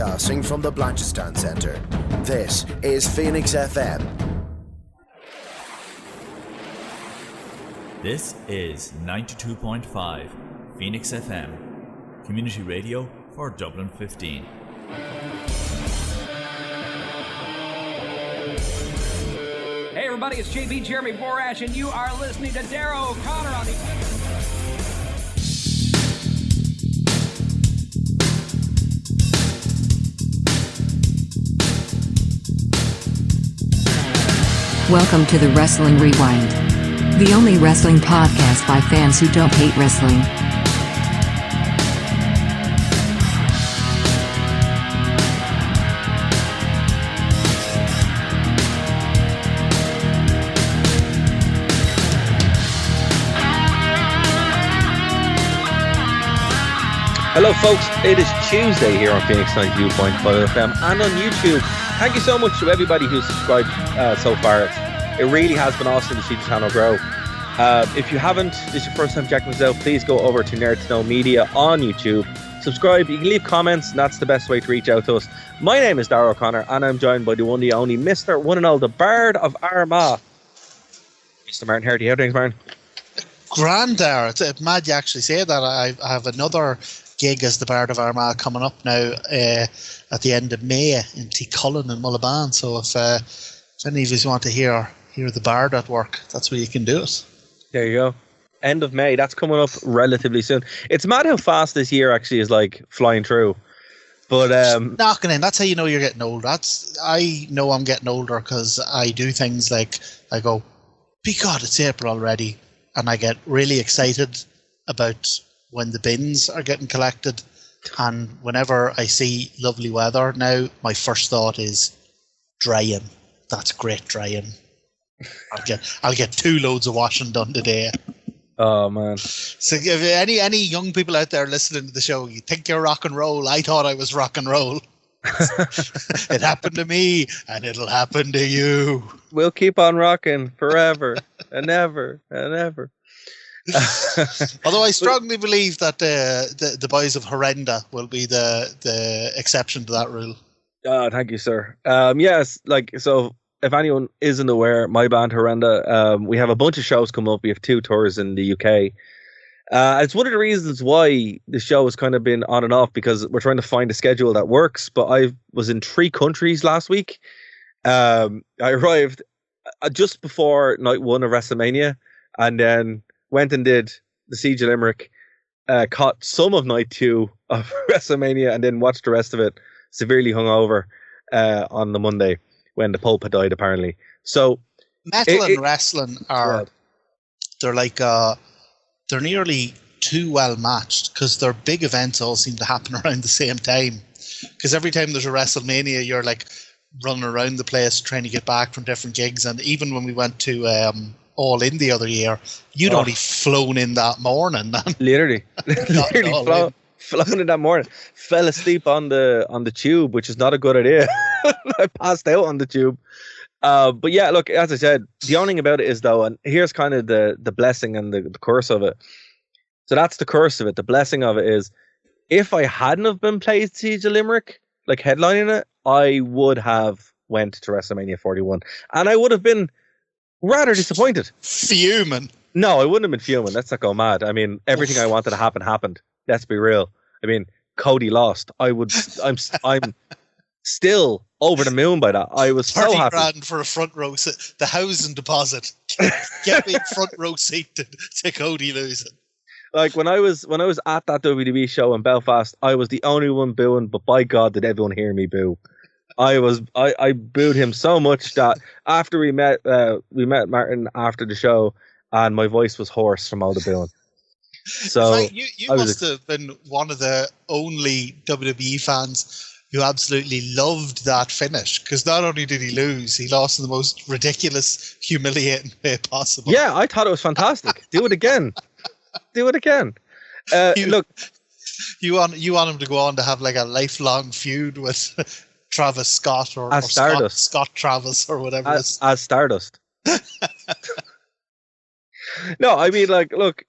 Broadcasting from the Blanchistan Centre, this is Phoenix FM. This is 92.5 Phoenix FM, community radio for Dublin 15. Hey everybody, it's JB Jeremy Borash, and you are listening to Darragh O'Connor on the... Welcome to the Wrestling Rewind, the only wrestling podcast by fans who don't hate wrestling. Hello folks, it is Tuesday here on Phoenix 92.5 FM and on YouTube. Thank you so much to everybody who's subscribed so far. It really has been awesome to see the channel grow. If you haven't, this is your first time checking us out, please go over to Nerd to Know Media on YouTube. Subscribe, you can leave comments, and that's the best way to reach out to us. My name is Darragh O'Connor, and I'm joined by the one, the only, Mr. One and All, the Bard of Armagh. Mr. Martin Hardy, how are things, Martin? Grand, Darragh. It's mad you actually say that. I have another gig as the Bard of Armagh coming up now at the end of May in T-Cullen in Mullaban. So if any of you want to hear the Bard at work, that's where you can do it. There you go. End of May. That's coming up relatively soon. It's mad how fast this year actually is like flying through. But knocking in. That's how you know you're getting old. I know I'm getting older because I do things like I go, "Be God, it's April already," and I get really excited about when the bins are getting collected. And whenever I see lovely weather now, my first thought is drying. That's great drying. I'll get 2 loads of washing done today. Oh man! So if any young people out there listening to the show, you think you're rock and roll? I thought I was rock and roll. It happened to me, and it'll happen to you. We'll keep on rocking forever and ever and ever. Although I strongly believe that the boys of Horrenda will be the exception to that rule. Oh, thank you, sir. Yes, so. If anyone isn't aware, my band Horrenda, we have a bunch of shows coming up. We have 2 tours in the UK. It's one of the reasons why the show has kind of been on and off, because we're trying to find a schedule that works. But I was in 3 countries last week. I arrived just before night 1 of WrestleMania, and then went and did the Siege of Limerick, caught some of night 2 of WrestleMania, and then watched the rest of it severely hungover on the Monday, when the Pope had died, apparently. So metal and wrestling are they're nearly too well matched, because their big events all seem to happen around the same time. Because every time there's a WrestleMania, you're like running around the place trying to get back from different gigs. And even when we went to All In the other year, you'd only flown in that morning. Literally flown in that morning. Fell asleep on the tube, which is not a good idea. I passed out on the tube. But yeah, look, as I said, the only thing about it is, though, and here's kind of the blessing and the curse of it. So that's the curse of it. The blessing of it is, if I hadn't have been played Siege of Limerick, like headlining it, I would have went to WrestleMania 41. And I would have been rather disappointed. Fuming. No, I wouldn't have been fuming. Let's not go mad. I mean, everything I wanted to happen happened. Let's be real. I mean, Cody lost. I'm still over the moon by that. I was so happy. 30 grand for a front row seat, the housing deposit. Get me a front row seat to Cody losing. Like when I was at that WWE show in Belfast, I was the only one booing, but by God, did everyone hear me boo? I booed him so much that after we met Martin after the show, and my voice was hoarse from all the booing. So you must have been one of the only WWE fans who absolutely loved that finish, because not only did he lose, he lost in the most ridiculous, humiliating way possible. Yeah, I thought it was fantastic. Do it again. Do it again. Look, you want him to go on to have like a lifelong feud with Travis Scott or Scott Travis or whatever. As Stardust. No, I mean, like, look,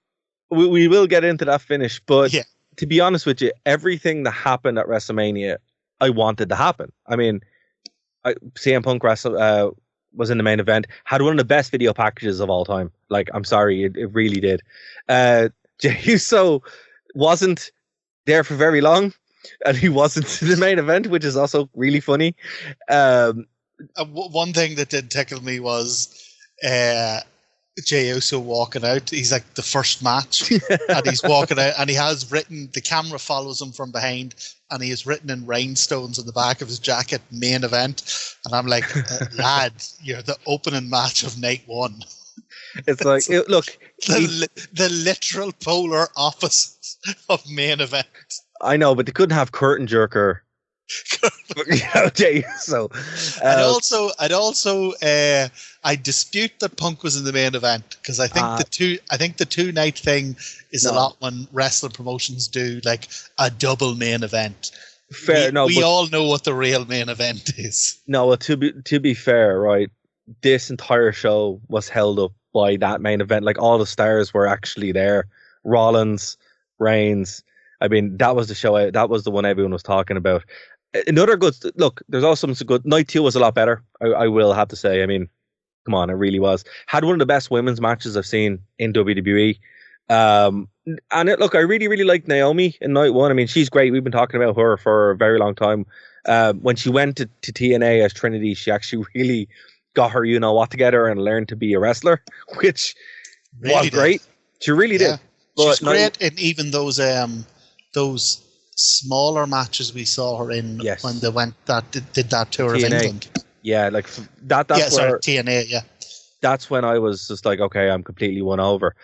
we will get into that finish, but to be honest with you, everything that happened at WrestleMania I wanted to happen. I mean, CM Punk was in the main event, had one of the best video packages of all time. Like, I'm sorry, it really did. Jey Uso wasn't there for very long, and he wasn't in the main event, which is also really funny. One thing that did tickle me was Jey Uso walking out. He's like the first match, and he's walking out, and he has written, the camera follows him from behind, and he has written in rhinestones on the back of his jacket, main event. And I'm like, lad, you're the opening match of night one. It's like, look, the literal polar opposite of main event. I know, but they couldn't have curtain jerker. Jey Uso. I dispute that Punk was in the main event, because I think the two night thing is a lot when wrestling promotions do like a double main event. Fair, we all know what the real main event is. No, well, to be fair, right? This entire show was held up by that main event. Like, all the stars were actually there. Rollins, Reigns. I mean, that was the show. That was the one everyone was talking about. Another good look. There's also some good. Night 2 was a lot better. I will have to say. I mean, come on, it really was. Had one of the best women's matches I've seen in WWE. And look, I really, really liked Naomi in night 1. I mean, she's great. We've been talking about her for a very long time. When she went to TNA as Trinity, she actually really got her, what, together and learned to be a wrestler, which was great. She really did. But she's great in even those smaller matches we saw her in when they did that tour TNA. of England. Yeah, like that. That's where TNA. Yeah, that's when I was just like, okay, I'm completely won over.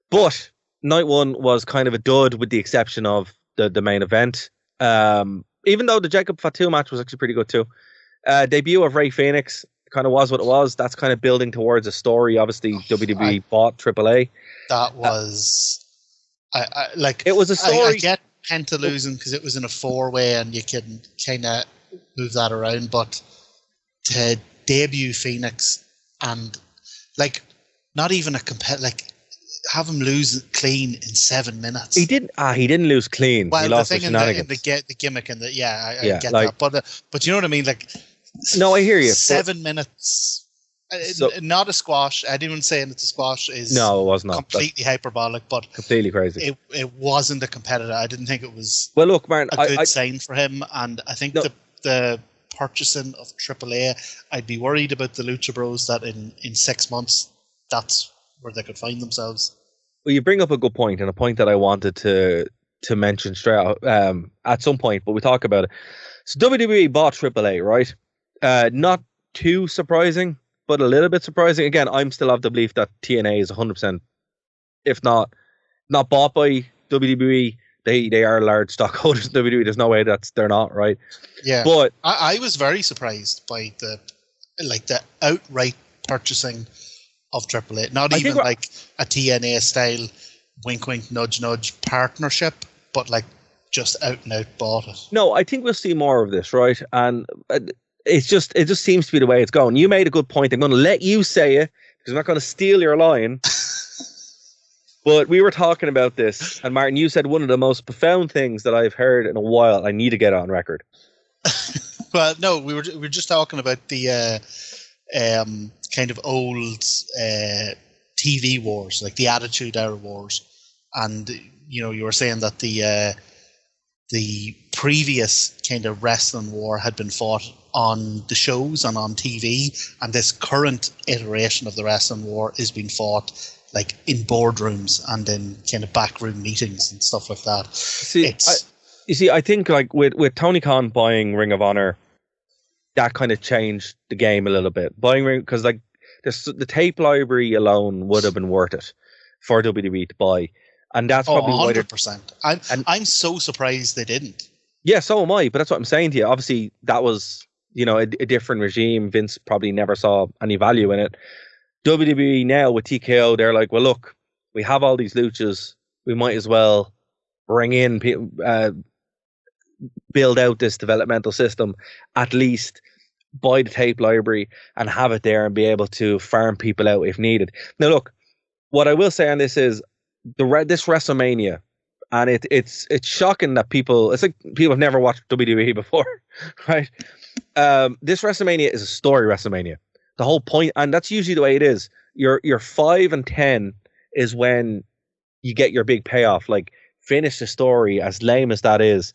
But night 1 was kind of a dud, with the exception of the main event. Even though the Jacob Fatu match was actually pretty good too. Debut of Rey Fenix kind of was what it was. That's kind of building towards a story. Obviously, WWE bought AAA. That was, I like. It was a story. I get Penta losing because it was in a 4-way and you can kind of move that around, but to debut Phoenix and like not even a have him lose clean in 7 minutes. He didn't lose clean. Well, he lost the thing in the gimmick and I get like, that, but you know what I mean. Like, no, I hear you. 7 minutes. Not a squash. Anyone saying it's a squash is it was not completely hyperbolic, but completely crazy. It wasn't a competitor. I didn't think it was. Well, look, Martin, a good sign for him, and I think the purchasing of AAA, I'd be worried about the Lucha Bros that in 6 months that's where they could find themselves. Well, you bring up a good point, and a point that I wanted to mention straight out, at some point, but we talk about it. So WWE bought AAA, right? Not too surprising, but a little bit surprising. Again, I'm still of the belief that TNA is 100%, if not bought by WWE. They are large stockholders in WWE. There's no way they're not, right? Yeah. But I was very surprised by the outright purchasing of AAA. Not even like a TNA style wink wink nudge nudge partnership, but like just out and out bought it. No, I think we'll see more of this, right? And it just seems to be the way it's going. You made a good point. I'm going to let you say it because I'm not going to steal your line. But we were talking about this, and Martin, you said one of the most profound things that I've heard in a while. I need to get it on record. Well, no, we were just talking about the kind of old TV wars, like the Attitude Era wars, and you were saying that the previous kind of wrestling war had been fought on the shows and on TV, and this current iteration of the wrestling war is being fought like in boardrooms and in kind of backroom meetings and stuff like that. I think like with Tony Khan buying Ring of Honor, that kind of changed the game a little bit. Buying Ring, because like the tape library alone would have been worth it for WWE to buy, and that's probably 100%. I'm so surprised they didn't. Yeah, so am I. But that's what I'm saying to you. Obviously, that was a different regime. Vince probably never saw any value in it. WWE now with TKO, they're like, well, look, we have all these luchas. We might as well bring in, build out this developmental system, at least buy the tape library and have it there and be able to farm people out if needed. Now, look, what I will say on this is this WrestleMania And it's shocking that it's like people have never watched WWE before, right? This WrestleMania is a story WrestleMania. The whole point, and that's usually the way it is. Your 5 and 10 is when you get your big payoff. Like, finish the story, as lame as that is.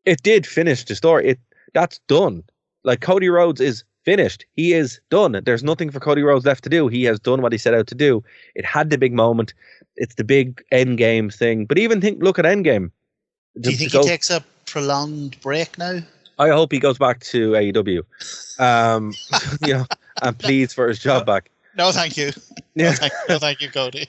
It did finish the story. That's done. Like, Cody Rhodes is finished. He is done. There's nothing for Cody Rhodes left to do. He has done what he set out to do. It had the big moment. It's the big Endgame thing. But even look at Endgame. Do you think he takes a prolonged break now? I hope he goes back to AEW. And pleads for his job back. No, thank you. Yeah. No, thank you, Cody.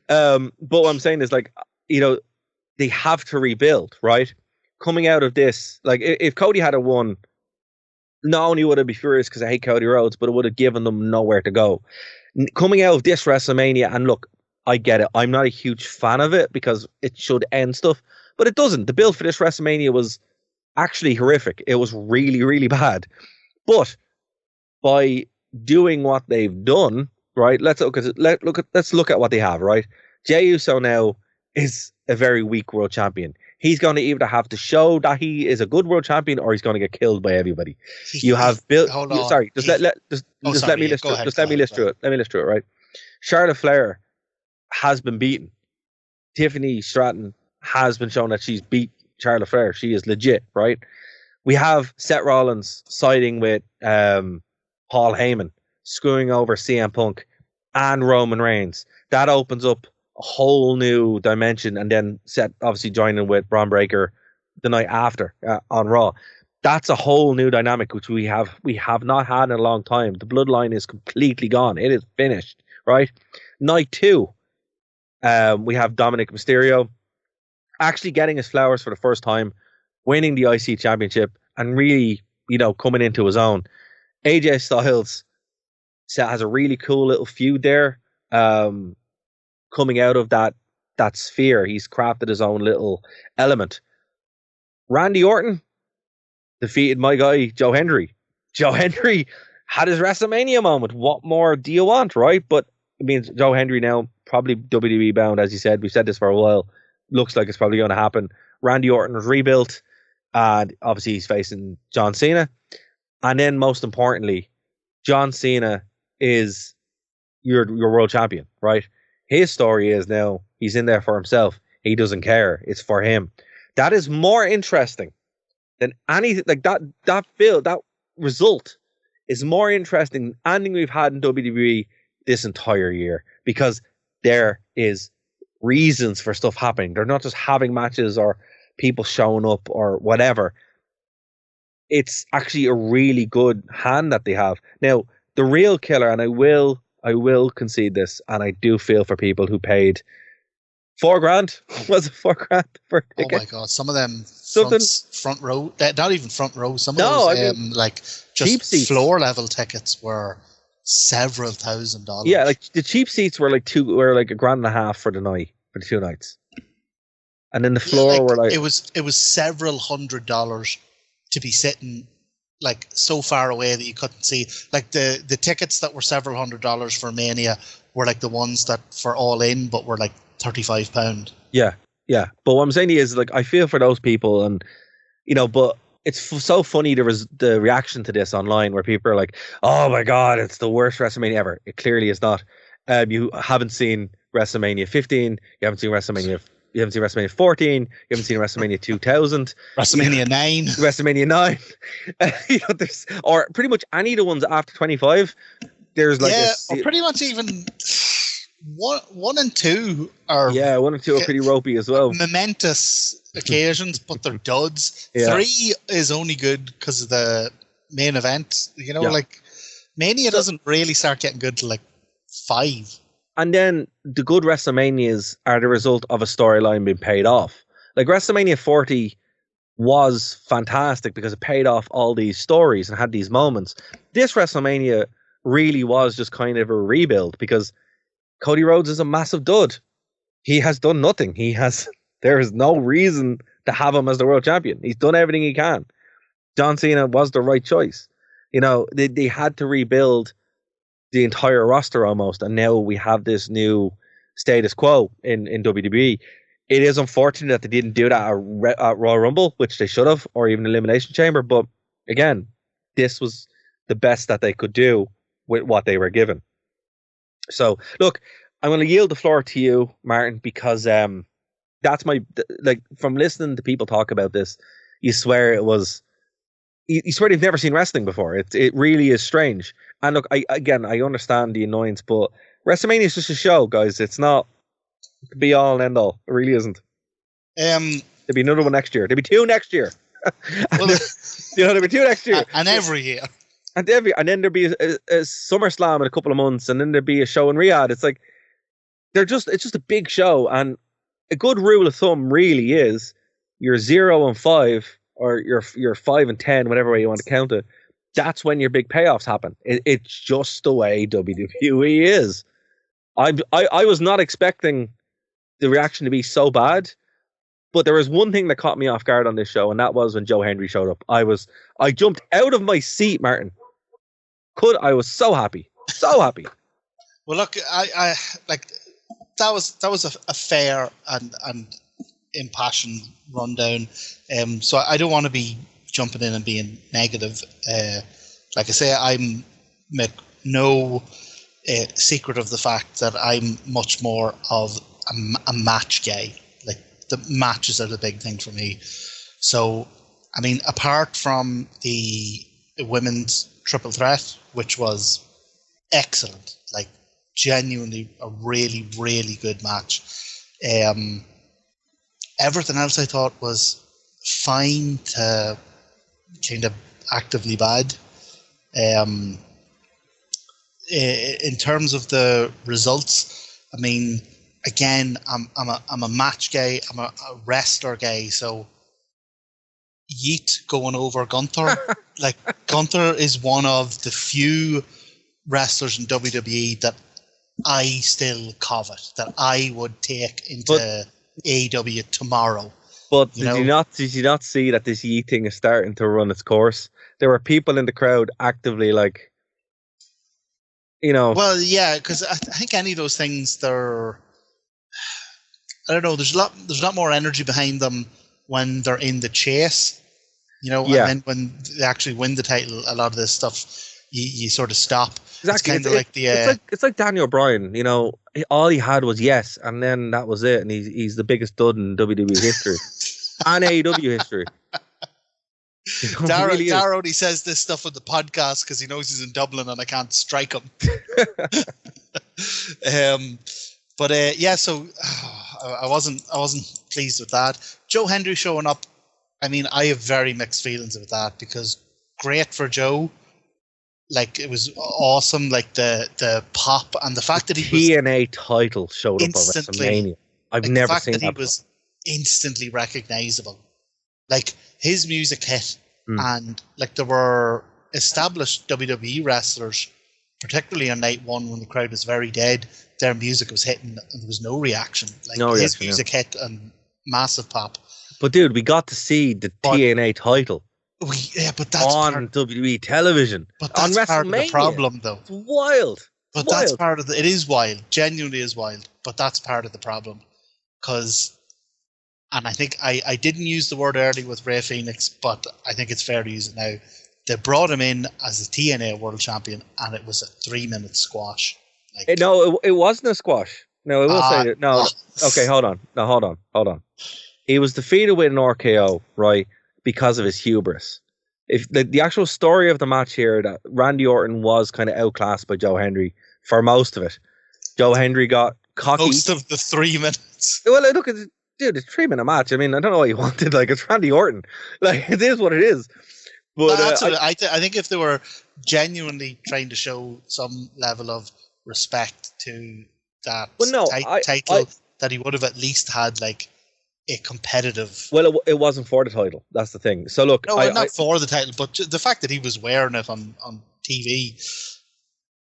But what I'm saying is, like, they have to rebuild, right? Coming out of this, like, if Cody had won, not only would I be furious because I hate Cody Rhodes, but it would have given them nowhere to go. Coming out of this WrestleMania, and look, I get it. I'm not a huge fan of it because it should end stuff, but it doesn't. The build for this WrestleMania was actually horrific. It was really, really bad. But by doing what they've done, right? Let's look at what they have, right? Jey Uso now is a very weak world champion. He's going to either have to show that he is a good world champion, or he's going to get killed by everybody. You have built. Sorry, let me list through it. Let me list through it. Right, Charlotte Flair has been beaten. Tiffany Stratton has been shown that she's beat Charlotte Flair. She is legit, right? We have Seth Rollins siding with Paul Heyman, screwing over CM Punk and Roman Reigns. That opens up a whole new dimension, and then Seth obviously joining with Braun Breaker the night after on Raw. That's a whole new dynamic which we have not had in a long time. The bloodline is completely gone. It is finished, right? Night 2, we have Dominic Mysterio actually getting his flowers for the first time, winning the IC championship, and really, coming into his own. AJ Styles has a really cool little feud there. Coming out of that sphere, he's crafted his own little element. Randy Orton defeated my guy Joe Hendry. Joe Hendry had his WrestleMania moment. What more do you want, right? But it means Joe Hendry now probably WWE bound, as you said. We've said this for a while. Looks like it's probably going to happen. Randy Orton was rebuilt, and obviously he's facing John Cena. And then, most importantly, John Cena is your world champion, right? His story is now he's in there for himself. He doesn't care. It's for him. That is more interesting than anything. Like that result is more interesting than anything we've had in WWE this entire year, because there is reasons for stuff happening. They're not just having matches or people showing up or whatever. It's actually a really good hand that they have. Now, the real killer, and I will concede this, and I do feel for people who paid $4,000. Was it $4,000 for a ticket? Oh my god, some of them front row, not even front row. Some of those like just floor level tickets were several $1,000s. Yeah, like the cheap seats were like $1,500 for the night, for the 2 nights, and then the floor were like it was several $100s to be sitting like so far away that you couldn't see. Like the tickets that were several $100s for Mania were like the ones that for All In, but were like £35. Yeah. But what I'm saying is, like, I feel for those people, and but it's so funny the reaction to this online, where people are like, "Oh my god, it's the worst WrestleMania ever." It clearly is not. You haven't seen WrestleMania 15. You haven't seen WrestleMania 14. You haven't seen WrestleMania 2000. WrestleMania 9. WrestleMania 9. There's, or pretty much any of the ones after 25. There's like or pretty much even 1 and 2 are 1 and 2 are pretty ropey as well. Momentous occasions, but they're duds. Yeah. 3 is only good because of the main event. Like Mania doesn't really start getting good till like 5. And then the good WrestleManias are the result of a storyline being paid off. Like WrestleMania 40 was fantastic because it paid off all these stories and had these moments. This WrestleMania really was just kind of a rebuild, because Cody Rhodes is a massive dud. He has done nothing. There is no reason to have him as the world champion. He's done everything he can. John Cena was the right choice. They had to rebuild the entire roster almost, and now we have this new status quo in WWE. It is unfortunate that they didn't do that at Royal Rumble, which they should have, or even Elimination Chamber. But again, this was the best that they could do with what they were given. So, look, I'm going to yield the floor to you, Martin, because that's from listening to people talk about this, you swear it was. You swear they've never seen wrestling before. It really is strange. And look, I understand the annoyance, but WrestleMania is just a show, guys. It's not the be all and end all. It really isn't. There'll be another one next year. There'll be two next year. There'll be two next year. And every year. And then there'll be a SummerSlam in a couple of months, and then there'll be a show in Riyadh. It's like it's just a big show, and a good rule of thumb really is you're 0-5 or you're 5-10, whatever way you want to count it. That's when your big payoffs happen. It's just the way WWE is. I was not expecting the reaction to be so bad, but there was one thing that caught me off guard on this show, and that was when Joe Hendry showed up. I jumped out of my seat, Martin. I was so happy, so happy. Well, look, I like that was a fair and impassioned rundown. So I don't want to be jumping in and being negative. Like I say, I'm no secret of the fact that I'm much more of a match guy. Like the matches are the big thing for me. So, I mean, apart from the women's triple threat, which was excellent, like genuinely a really, really good match. Everything else I thought was fine to kind of actively bad. In terms of the results, I mean, again, I'm a match guy, I'm a wrestler guy, so Yeet going over Gunther. Like, Gunther is one of the few wrestlers in WWE that I still covet, that I would take into AEW tomorrow. But did you not see that this Yeet thing is starting to run its course? There were people in the crowd actively like, you know. Well, yeah, because I think any of those things, I don't know. There's a lot more energy behind them when they're in the chase, you know. Yeah. And then when they actually win the title, a lot of this stuff you sort of stop. Exactly. It's like Daniel Bryan. You know, all he had was yes, and then that was it, and he's the biggest stud in WWE history and AEW history. Darragh only says this stuff on the podcast because he knows he's in Dublin and I can't strike him. Yeah, so I wasn't pleased with that. Joe Hendry showing up, I mean, I have very mixed feelings about that because great for Joe. Like, it was awesome, like the pop and the fact that he TNA title showed up at WrestleMania. I've never seen that. He was instantly recognizable. Like, his music hit, and like there were established WWE wrestlers, particularly on night one when the crowd was very dead, their music was hitting and there was no reaction. Like, his music hit and massive pop. But dude, we got to see the TNA title. But that's on WWE television. But that's on part of the problem, though. It's wild. That's part of it is wild. Genuinely is wild. But that's part of the problem. And I think I didn't use the word early with Rey Fenix, but I think it's fair to use it now. They brought him in as a TNA World Champion, and it was a 3-minute squash. Like, no, it wasn't a squash. No, I will say that. No, okay, hold on. No, hold on. He was defeated with an RKO, right, because of his hubris. If the actual story of the match here, that Randy Orton was kind of outclassed by Joe Hendry for most of it. Joe Hendry got cocky. Most of the 3 minutes. Well, look at dude, it's a 3-minute match. I mean, I don't know what you wanted. Like, it's Randy Orton. Like, it is what it is. But I think if they were genuinely trying to show some level of respect to that title, that he would have at least had like a competitive. Well, it wasn't for the title. That's the thing. So look, not for the title, but the fact that he was wearing it on TV.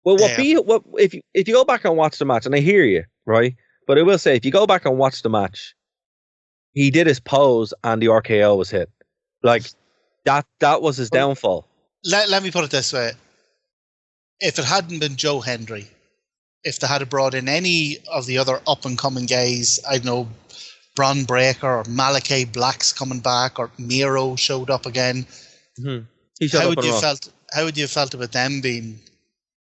Well, if you go back and watch the match, and I hear you, right? But I will say, if you go back and watch the match, he did his pose and the RKO was hit. Like, that was his downfall. Let me put it this way. If it hadn't been Joe Hendry, if they had brought in any of the other up-and-coming guys, I don't know, Braun Breaker or Malachi Black's coming back or Miro showed up again. Mm-hmm. He showed How up would you Raw. how would you have felt about them being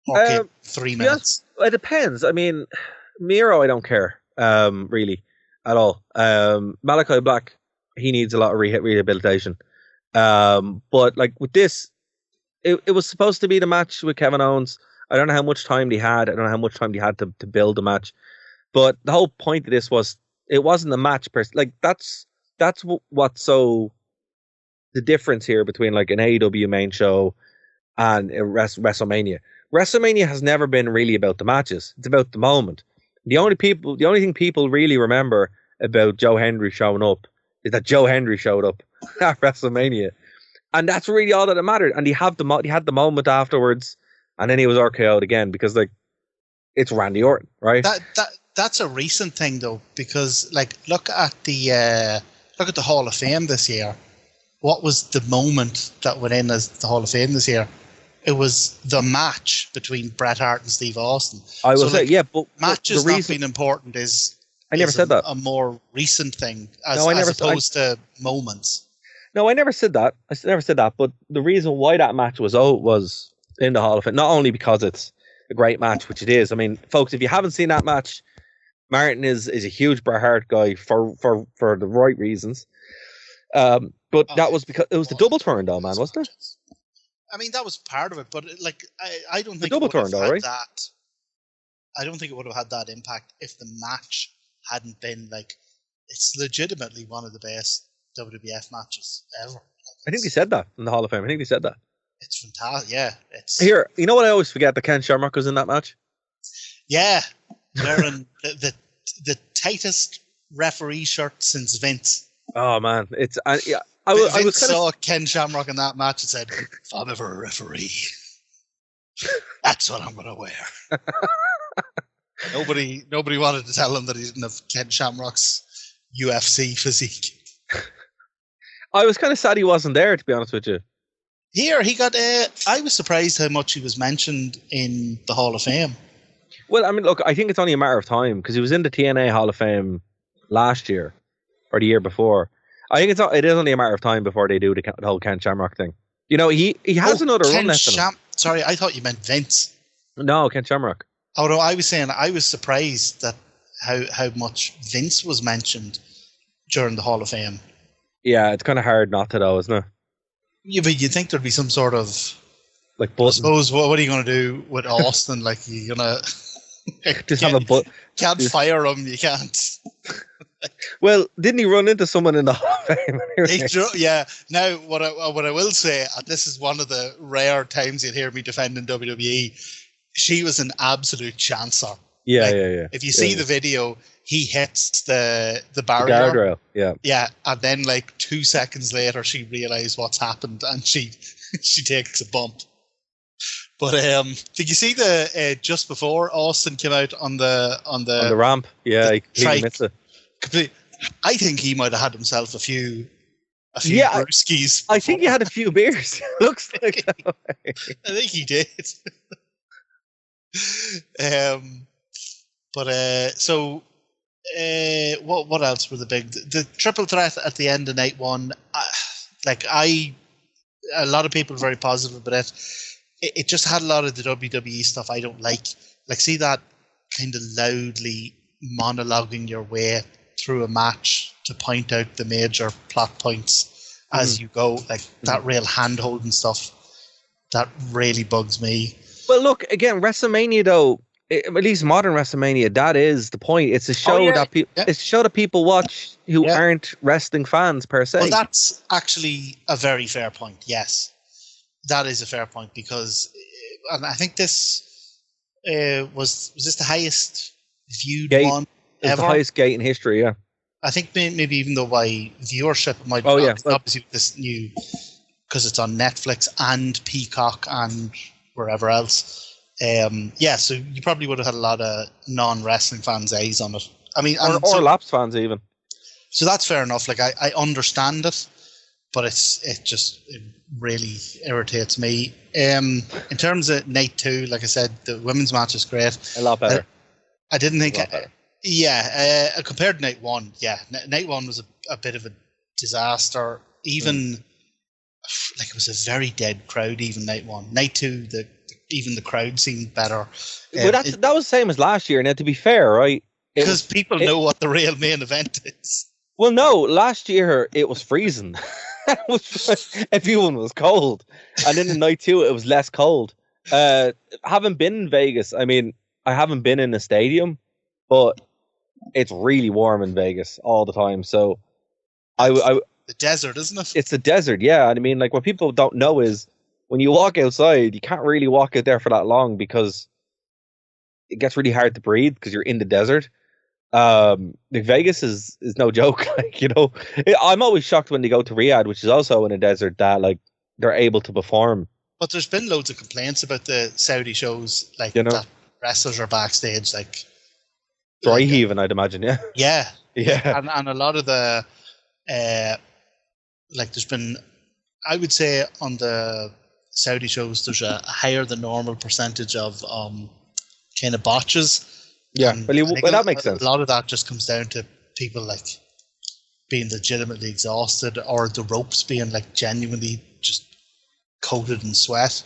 3 minutes? Yes, it depends. I mean, Miro, I don't care really at all. Malachi Black, he needs a lot of rehabilitation. But like with this, it was supposed to be the match with Kevin Owens. I don't know how much time they had. I don't know how much time they had to build the match. But the whole point of this was it wasn't a match like that's what's so the difference here between like an AEW main show and WrestleMania. WrestleMania has never been really about the matches. It's about the moment. The only thing people really remember about Joe Hendry showing up is that Joe Hendry showed up at WrestleMania. And that's really all that mattered. And he had the moment afterwards, and then he was RKO'd again because like it's Randy Orton, right? That's a recent thing though, because like look at the Hall of Fame this year. What was the moment that went in as the Hall of Fame this year? It was the match between Bret Hart and Steve Austin. I will say, yeah, but matches not being important is I never said that. A more recent thing as opposed to moments. No, I never said that. I never said that. But the reason why that match was in the Hall of Fame, not only because it's a great match, which it is. I mean, folks, if you haven't seen that match, Martin is a huge Bret Hart guy for the right reasons. But that was because it was the double turn, though, man, wasn't it? I mean, that was part of it, but like I don't think the double turn, though, right? I don't think it would have had that impact if the match hadn't been like it's legitimately one of the best WWF matches ever. I think they said that in the Hall of Fame. I think they said that. It's fantastic. Yeah, it's here. You know what I always forget? That Ken Shamrock was in that match. Yeah, wearing the tightest referee shirt since Vince. Oh man, it's I was saw Ken Shamrock in that match and said, "If I'm ever a referee, that's what I'm going to wear." Nobody wanted to tell him that he didn't have Ken Shamrock's UFC physique. I was kind of sad he wasn't there, to be honest with you. Here, he got. I was surprised how much he was mentioned in the Hall of Fame. Well, I mean, look, I think it's only a matter of time because he was in the TNA Hall of Fame last year or the year before. I think it is only a matter of time before they do the whole Ken Shamrock thing. You know, he has another run left in him. Sorry, I thought you meant Vince. No, Ken Shamrock. Oh no, I was saying I was surprised that how much Vince was mentioned during the Hall of Fame. Yeah, it's kind of hard not to, though, isn't it? Yeah, but you'd think there'd be some sort of like button. I suppose what are you going to do with Austin? Like you're gonna just have a button. Can't fire him. You can't. Well, didn't he run into someone in the Hall of Fame? Yeah. Now, what I will say, and this is one of the rare times you'd hear me defending WWE, she was an absolute chancer. Yeah, like, yeah. If you see the video, he hits the barrier. The guardrail, yeah. Yeah, and then like 2 seconds later, she realized what's happened and she takes a bump. But did you see the just before Austin came out on the ramp? Yeah, he completely missed it. I think he might have had himself a few brewskis. I think he had a few beers. Looks like that way. I think he did. What else were the big? The triple threat at the end of night one. A lot of people were very positive about it. It just had a lot of the WWE stuff I don't like. Like, see that kind of loudly monologuing your way through a match to point out the major plot points as you go. Like that real hand-holding stuff, that really bugs me. Well, look, again, WrestleMania, though, at least modern WrestleMania, that is the point. It's a show it's a show that people watch who aren't wrestling fans per se. Well, that's actually a very fair point. Yes, that is a fair point because, and I think this was this the highest viewed one ever? It's the highest gate in history. Yeah, I think maybe even though by viewership it might. Obviously this new because it's on Netflix and Peacock and wherever else. So you probably would have had a lot of non-wrestling fans' eyes on it. I mean, or lapsed fans even. So that's fair enough. Like I understand it, but it really irritates me. In terms of night two, like I said, the women's match is great. A lot better. I didn't think Yeah, compared to night one, yeah, night one was a bit of a disaster. Even like it was a very dead crowd. Even night one, night two, even the crowd seemed better. But that was the same as last year. Now, to be fair, right? Because people know what the real main event is. Well, no, last year it was freezing. Everyone was cold, and then in night two it was less cold. Haven't been in Vegas. I mean, I haven't been in a stadium, but it's really warm in Vegas all the time. So, the desert, isn't it? It's a desert, yeah. And I mean, like, what people don't know is when you walk outside, you can't really walk out there for that long because it gets really hard to breathe because you're in the desert. Vegas is no joke. Like, you know, I'm always shocked when they go to Riyadh, which is also in a desert, that like they're able to perform. But there's been loads of complaints about the Saudi shows, like, you know, that wrestlers are backstage, like dry heaving, I'd imagine. Yeah. And a lot of the like, there's been, I would say, on the Saudi shows, there's a higher than normal percentage of kind of botches. Yeah, well, that makes sense. A lot of that just comes down to people like being legitimately exhausted, or the ropes being like genuinely just coated in sweat.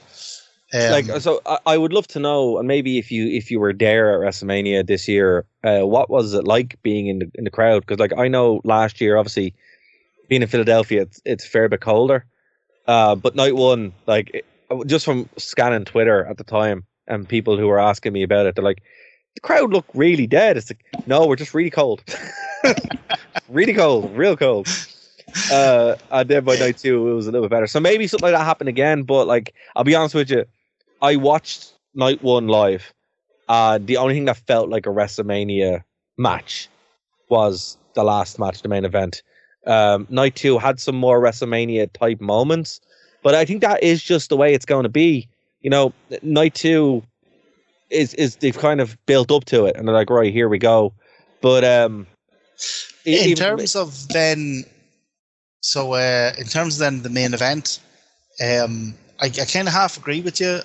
So I would love to know, and maybe if you were there at WrestleMania this year, what was it like being in the crowd? Because like, I know last year, obviously being in Philadelphia, it's a fair bit colder. But night one, like, just from scanning Twitter at the time and people who were asking me about it, they're like, the crowd looked really dead. It's like, no, we're just really cold. Really cold, real cold. And then by night two, it was a little bit better. So maybe something like that happened again. But like, I'll be honest with you, I watched night one live. The only thing that felt like a WrestleMania match was the last match, the main event. Night two had some more WrestleMania type moments, but I think that is just the way it's going to be. You know, night two is they've kind of built up to it, and they're like, right, here we go. But in terms of the main event, I kind of half agree with you.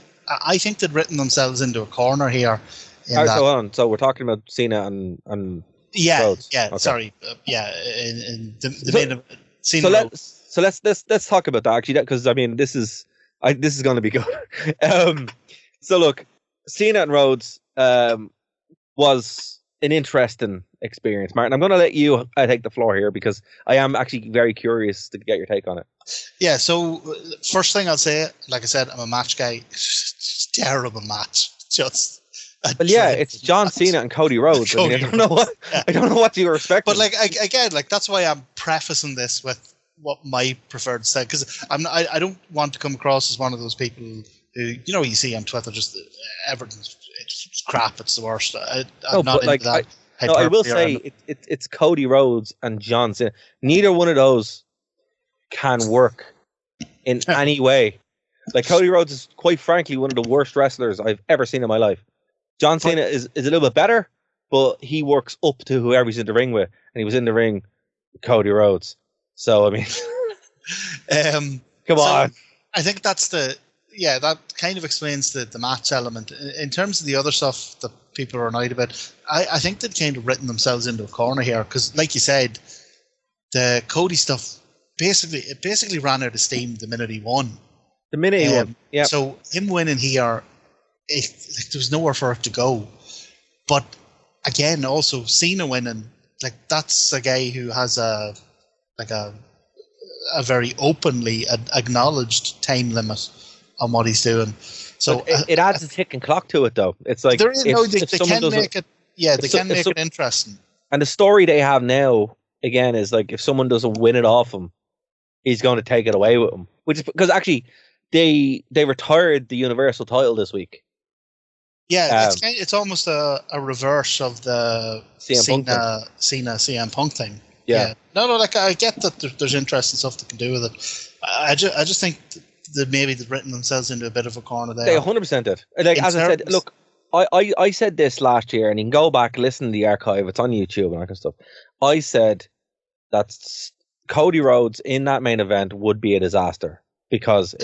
I think they'd written themselves into a corner here. So we're talking about Cena and Rhodes. Okay. Sorry, in the main event. Cena. So let's talk about that actually, because I mean, this is going to be good. So look, Cena and Rhodes was an interesting experience, Martin. I'm going to let you take the floor here because I am actually very curious to get your take on it. Yeah, so first thing I'll say, like I said, I'm a match guy. Terrible match. It's John Cena and Cody Rhodes. I don't know what you were expecting. But like, again, like, that's why I'm prefacing this with what my preferred style, because I don't want to come across as one of those people who, you know, you see on Twitter, just everything's crap, it's the worst. I'm not into that. I will say it's Cody Rhodes and John Cena. Neither one of those can work in any way. Like, Cody Rhodes is, quite frankly, one of the worst wrestlers I've ever seen in my life. John Cena is a little bit better, but he works up to whoever he's in the ring with, and he was in the ring with Cody Rhodes. So, I mean, come on. I think that kind of explains the match element. In terms of the other stuff that people are annoyed about, I think they've kind of written themselves into a corner here, because, like you said, the Cody stuff basically ran out of steam the minute he won. The minute he won, yeah. So him winning here, there was nowhere for it to go. But again, also Cena winning, like, that's a guy who has a very openly acknowledged time limit on what he's doing. So it adds a ticking clock to it, though. It's like, they can make it interesting. And the story they have now, again, is like, if someone doesn't win it off him, he's going to take it away with him. Which is because actually they retired the Universal title this week. Yeah, it's almost a reverse of the Cena CM Punk thing. Yeah. No, like, I get that there's interesting stuff they can do with it. I just think that maybe they've written themselves into a bit of a corner there. They 100% did. Like, as I said, look, I said this last year, and you can go back, listen to the archive. It's on YouTube and that kind of stuff. I said that Cody Rhodes in that main event would be a disaster because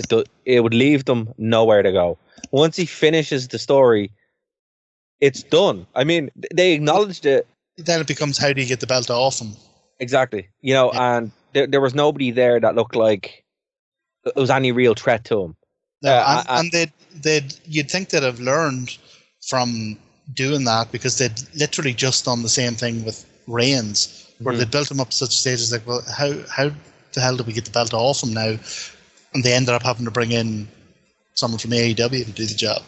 it would leave them nowhere to go. Once he finishes the story, it's done. I mean, they acknowledged it then it becomes how do you get the belt off him? Exactly. You know, and there was nobody there that looked like it was any real threat to him. No, and they'd you'd think they'd have learned from doing that, because they'd literally just done the same thing with Reigns, where they built him up to such a stage. It's like, well, how the hell do we get the belt off him now? And they ended up having to bring in someone from AEW to do the job.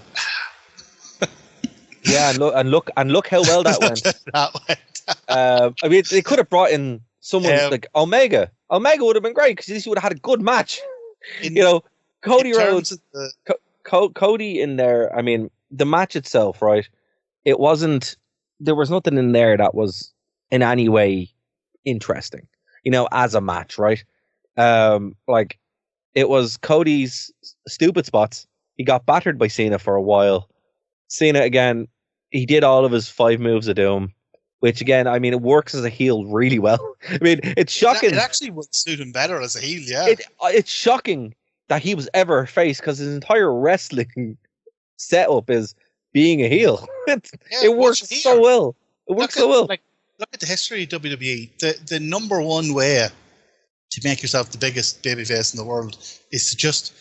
Yeah, and look how well that went. That went. I mean, they could have brought in someone like Omega. Omega would have been great because he would have had a good match. Cody Rhodes, Cody in there. I mean, the match itself, right? It wasn't. There was nothing in there that was in any way interesting. As a match, right? Like it was Cody's stupid spots. He got battered by Cena for a while. Cena again. He did all of his 5 moves of doom, which again, I mean, it works as a heel really well. I mean, it's shocking. It actually would suit him better as a heel, yeah. It's shocking that he was ever faced, because his entire wrestling setup is being a heel. It works so well. It works so well. Look at the history of WWE. The number one way to make yourself the biggest babyface in the world is to just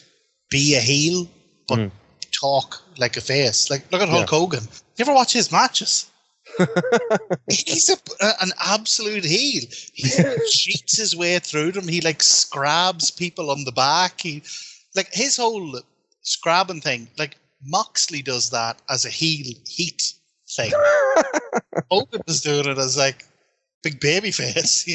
be a heel, but talk like a face. Like, look at Hulk Hogan. You ever watch his matches? He's an absolute heel. He cheats his way through them. He scrabs people on the back. His whole scrabbing thing. Moxley does that as a heel heat thing. Hogan was doing it as big baby face.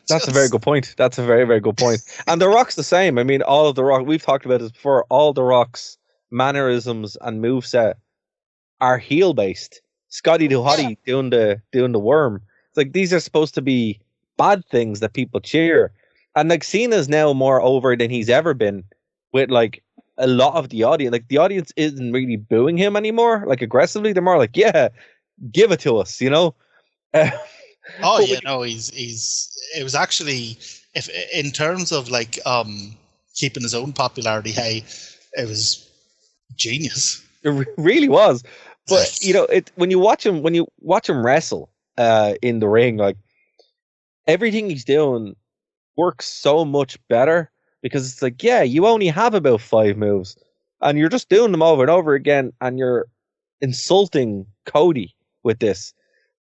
That's a very good point. That's a very, very good point. And The Rock's the same. I mean, all of The Rock. We've talked about this before. All The Rock's mannerisms and moveset are heel based. Scotty the Hottie doing the worm. It's like these are supposed to be bad things that people cheer. And Cena's now more over than he's ever been with a lot of the audience. The audience isn't really booing him anymore, aggressively. They're more like, yeah, give it to us, He's it was actually, if in terms of keeping his own popularity high, it was genius. It really was. But when you watch him wrestle in the ring, everything he's doing works so much better, because it's you only have about 5 moves and you're just doing them over and over again, and you're insulting Cody with this.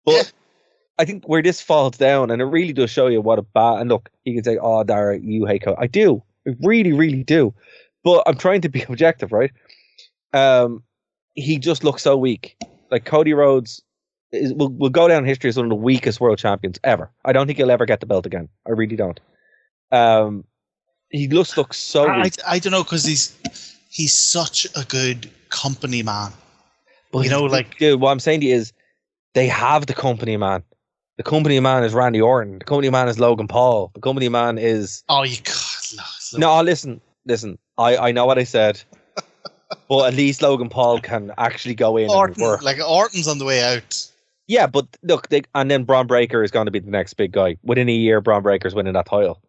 But I think where this falls down, and it really does show you what a bad, and look, you can say, oh, Darragh, you hate Cody. I do. I really, really do. But I'm trying to be objective, right? He just looks so weak. Cody Rhodes will go down in history as one of the weakest world champions ever. I don't think he'll ever get the belt again. I really don't. He just looks so weak. I don't know, because he's such a good company man. But dude, what I'm saying to you is they have the company man. The company man is Randy Orton. The company man is Logan Paul. The company man is... Oh, you God. No, listen. I know what I said. But at least Logan Paul can actually go in and work. Orton's on the way out. Yeah, but look, and then Braun Breaker is going to be the next big guy. Within a year, Braun Breaker's winning that title.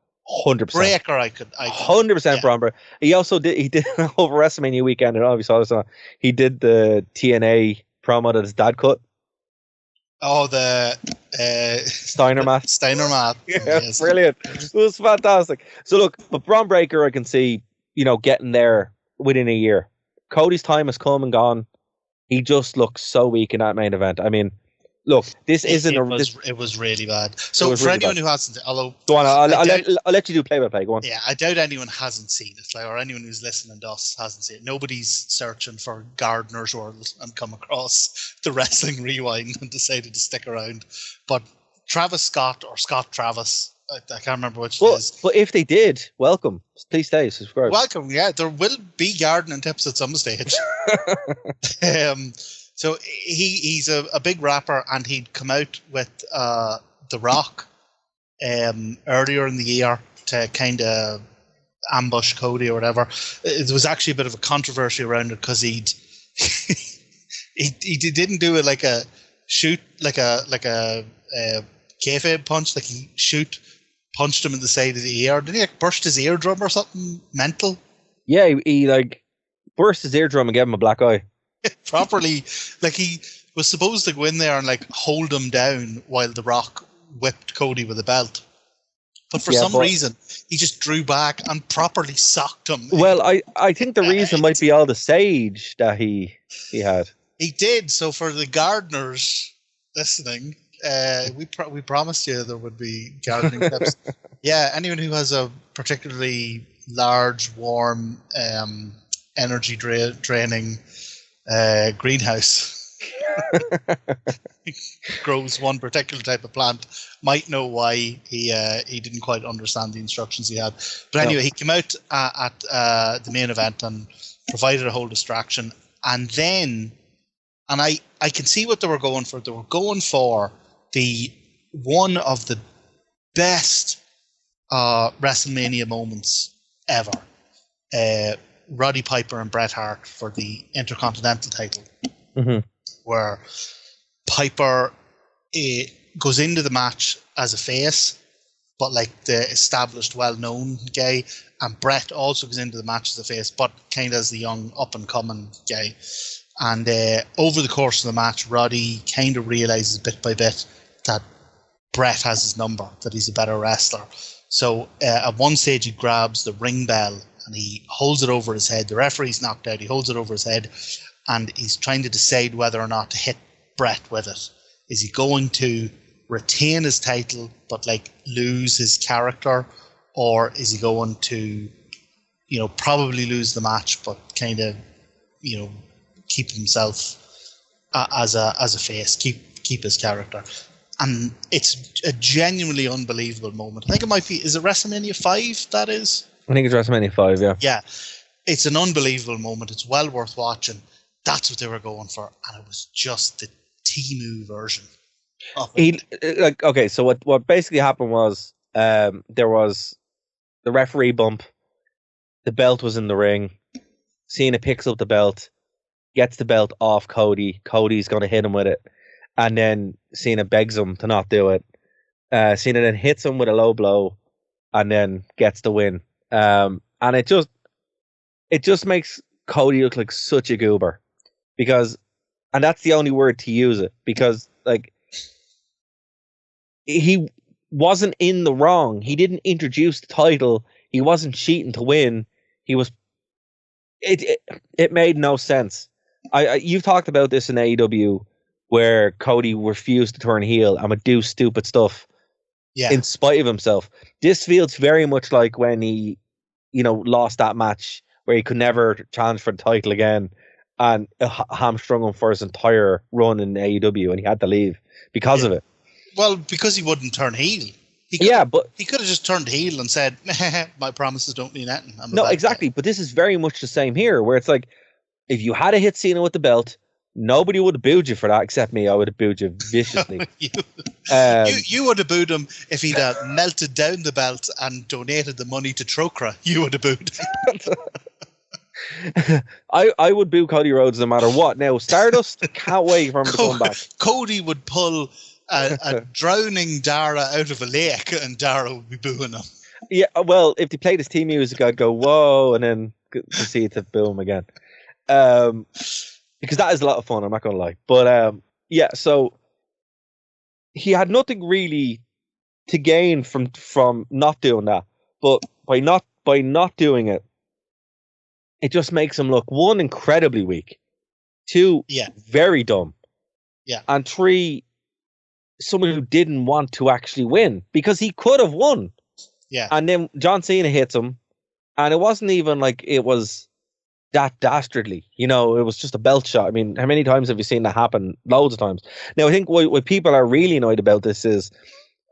100%. Breaker, I could 100% Braun Breaker. He also did over WrestleMania weekend, and obviously also he did the TNA promo that his dad cut. Oh, the Steiner mat. Yeah, yes. Brilliant. It was fantastic. So look, but Braun Breaker, I can see, getting there within a year. Cody's time has come and gone. He just looks so weak in that main event. I mean, look, it was really bad. So for anyone who hasn't, although go on, I'll let you do play by play. Go on. Yeah, I doubt anyone hasn't seen it, or anyone who's listening to us hasn't seen it. Nobody's searching for Gardener's World and come across the Wrestling Rewind and decided to stick around. But Travis Scott or Scott Travis, I can't remember which it is. But if they did, welcome. Please stay, subscribe. Welcome, yeah. There will be gardening tips at some stage. So he's a big rapper, and he'd come out with The Rock earlier in the year to kind of ambush Cody or whatever. There was actually a bit of a controversy around it, because he didn't do it like a shoot, like a kayfabe punch, he punched him in the side of the ear. Did he burst his eardrum or something mental? Yeah, he burst his eardrum and gave him a black eye. Properly, he was supposed to go in there and like hold him down while The Rock whipped Cody with a belt. But for some reason, he just drew back and properly socked him. Well, I think the reason might be all the sage that he had. He did. So for the gardeners listening, we promised you there would be gardening tips. Yeah, anyone who has a particularly large, warm, energy draining greenhouse grows one particular type of plant might know why he didn't quite understand the instructions he had. But anyway, he came out at the main event and provided a whole distraction, and then, and I can see what they were going for. They were going for the one of the best WrestleMania moments ever. Roddy Piper and Bret Hart for the Intercontinental title, where Piper goes into the match as a face, but like the established, well-known guy, and Bret also goes into the match as a face, but kind of as the young, up-and-coming guy. And over the course of the match, Roddy kind of realizes bit by bit that Bret has his number, that he's a better wrestler. So at one stage, he grabs the ring bell and he holds it over his head. The referee's knocked out. He holds it over his head, and he's trying to decide whether or not to hit Bret with it. Is he going to retain his title but like lose his character, or is he going to, probably lose the match but kind of, keep himself as a face, keep his character? And it's a genuinely unbelievable moment. I think it might be, is it WrestleMania 5 that is? I think it's WrestleMania 5, yeah. Yeah. It's an unbelievable moment. It's well worth watching. That's what they were going for. And it was just the Timu version of it. Okay, so what basically happened was there was the referee bump. The belt was in the ring. Cena picks up the belt, gets the belt off Cody. Cody's going to hit him with it. And then Cena begs him to not do it. Cena then hits him with a low blow and then gets the win. And it just makes Cody look like such a goober, because, and that's the only word to use it, because like he wasn't in the wrong. He didn't introduce the title. He wasn't cheating to win. He was. It made no sense. You've talked about this in AEW, where Cody refused to turn heel and would do stupid stuff in spite of himself. This feels very much like when he, lost that match where he could never challenge for the title again, and hamstrung him for his entire run in AEW, and he had to leave because of it. Well, because he wouldn't turn heel. But he could have just turned heel and said, "My promises don't mean anything." No, exactly. But this is very much the same here, where it's like, if you had a hit Cena with the belt, nobody would have booed you for that except me. I would have booed you viciously. You would have booed him if he'd melted down the belt and donated the money to Trokra. You would have booed him. I would boo Cody Rhodes no matter what. Now, Stardust, can't wait for him to come back. Cody would pull a drowning Darragh out of a lake and Darragh would be booing him. Yeah, well, if they played his team music, I'd go, whoa, and then proceed to boo him again. Because that is a lot of fun, I'm not going to lie. But so he had nothing really to gain from not doing that. But by not doing it, it just makes him look, one, incredibly weak, two, very dumb, and three, someone who didn't want to actually win, because he could have won. Yeah. And then John Cena hits him, and it wasn't even like it was that dastardly. It was just a belt shot. I mean, how many times have you seen that happen? Loads of times. Now, I think what people are really annoyed about this is,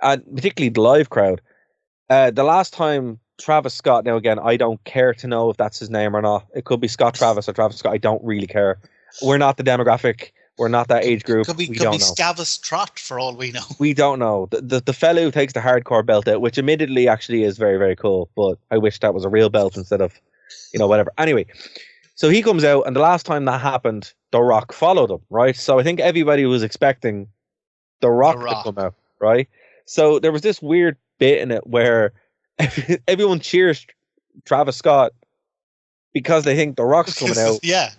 particularly the live crowd, the last time Travis Scott, now again, I don't care to know if that's his name or not. It could be Scott Travis or Travis Scott. I don't really care. We're not the demographic. We're not that age group. Could be Scavus Trot for all we know. We don't know. The fellow who takes the hardcore belt out, which admittedly actually is very, very cool, but I wish that was a real belt instead of, whatever. Anyway, so he comes out, and the last time that happened, The Rock followed him, right? So I think everybody was expecting The Rock to come out, right? So there was this weird bit in it where everyone cheers Travis Scott because they think The Rock's coming out. Yeah.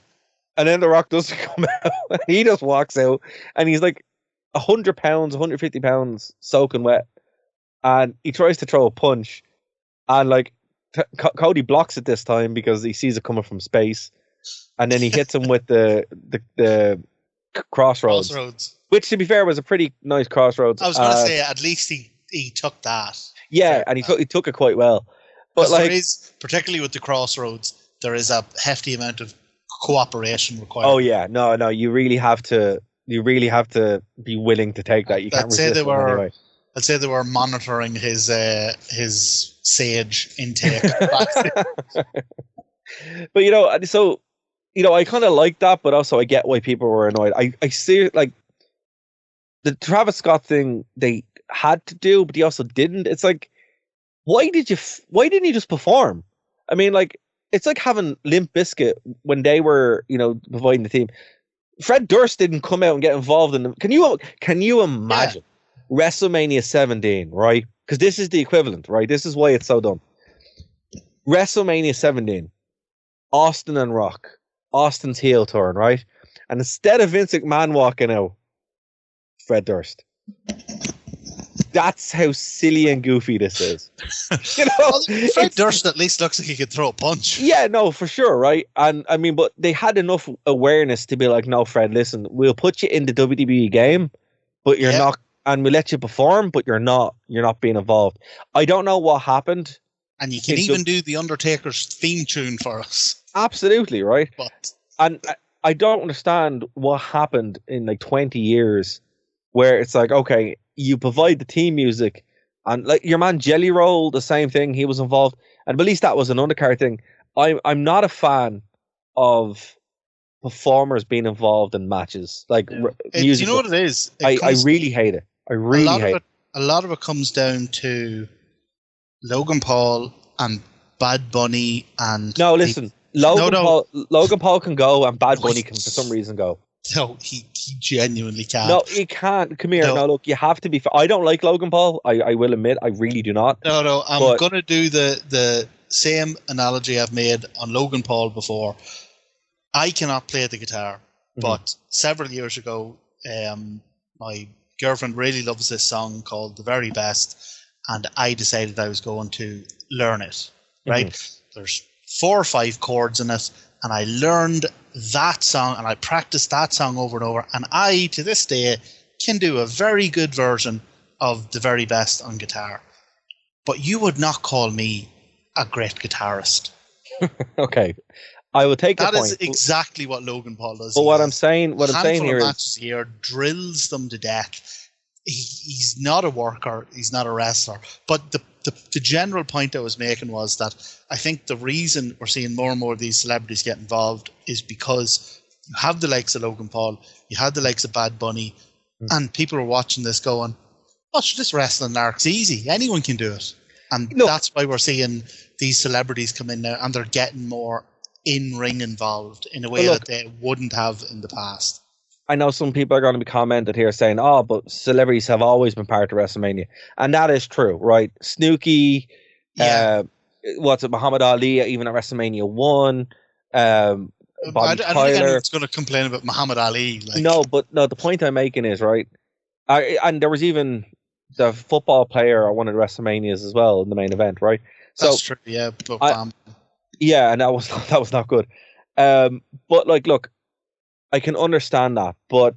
And then The Rock doesn't come out. And he just walks out. And he's like 100 pounds, 150 pounds soaking wet. And he tries to throw a punch. And like Cody blocks it this time because he sees it coming from space. And then he hits him with the crossroads. Which, to be fair, was a pretty nice crossroads. I was going to say, at least he took that. Yeah, and he took it quite well. But like, there is, particularly with the crossroads, there is a hefty amount of cooperation required. Oh yeah, no, you really have to be willing to take that. You can't resist it anyway. I'd say they were monitoring his sage intake. But I kind of like that, but also I get why people were annoyed. I see, like, the Travis Scott thing they had to do, but he also didn't. It's like, why didn't you just perform? I mean, like, it's like having Limp Bizkit when they were, providing the theme. Fred Durst didn't come out and get involved in them. Can you imagine WrestleMania 17, right? Because this is the equivalent, right? This is why it's so dumb. WrestleMania 17, Austin and Rock. Austin's heel turn, right? And instead of Vince McMahon walking out, Fred Durst. That's how silly and goofy this is. Fred Durst at least looks like he could throw a punch. Yeah, no, for sure, right? And I mean, but they had enough awareness to be like, no, Fred, listen, we'll put you in the WWE game, but you're not, and we'll let you perform, but you're not being involved. I don't know what happened. And you can even do the Undertaker's theme tune for us. Absolutely, right? And I don't understand what happened in like 20 years where it's like, okay, you provide the theme music, and like your man Jelly Roll, the same thing, he was involved, and at least that was an undercard thing. I'm not a fan of performers being involved in matches, like music. You know what it is? I really hate it. I really hate it. A lot of it comes down to Logan Paul and Bad Bunny and... No, listen. Logan Paul can go and Bad Bunny can for some reason go. No, he genuinely can't. No, he can't. Come here. No, look, you have to be... I don't like Logan Paul. I will admit, I really do not. No, I'm going to do the same analogy I've made on Logan Paul before. I cannot play the guitar, but several years ago, my girlfriend really loves this song called The Very Best, and I decided I was going to learn it, right? There's 4 or 5 chords in it, and I learned that song, and I practiced that song over and over, and I, to this day, can do a very good version of The Very Best on guitar. But you would not call me a great guitarist. Okay. I will take that the point. That is exactly what Logan Paul does. But what I'm saying here matches here, drills them to death. He's not a worker. He's not a wrestler. But the general point I was making was that I think the reason we're seeing more and more of these celebrities get involved is because you have the likes of Logan Paul, you have the likes of Bad Bunny, and people are watching this going, "Oh, this wrestling lark's easy. Anyone can do it." And that's why we're seeing these celebrities come in now, and they're getting more in-ring involved in a way that they wouldn't have in the past. I know some people are going to be commented here saying, "Oh, but celebrities have always been part of WrestleMania," and that is true, right? Snooki, Muhammad Ali, even at WrestleMania 1. Bobby I don't Tyler. think anyone's going to complain about Muhammad Ali. No, the point I'm making is, right, and there was even the football player at one of the WrestleManias as well in the main event, right? That's true, yeah. But, yeah, and that was not good. But like, look, I can understand that, but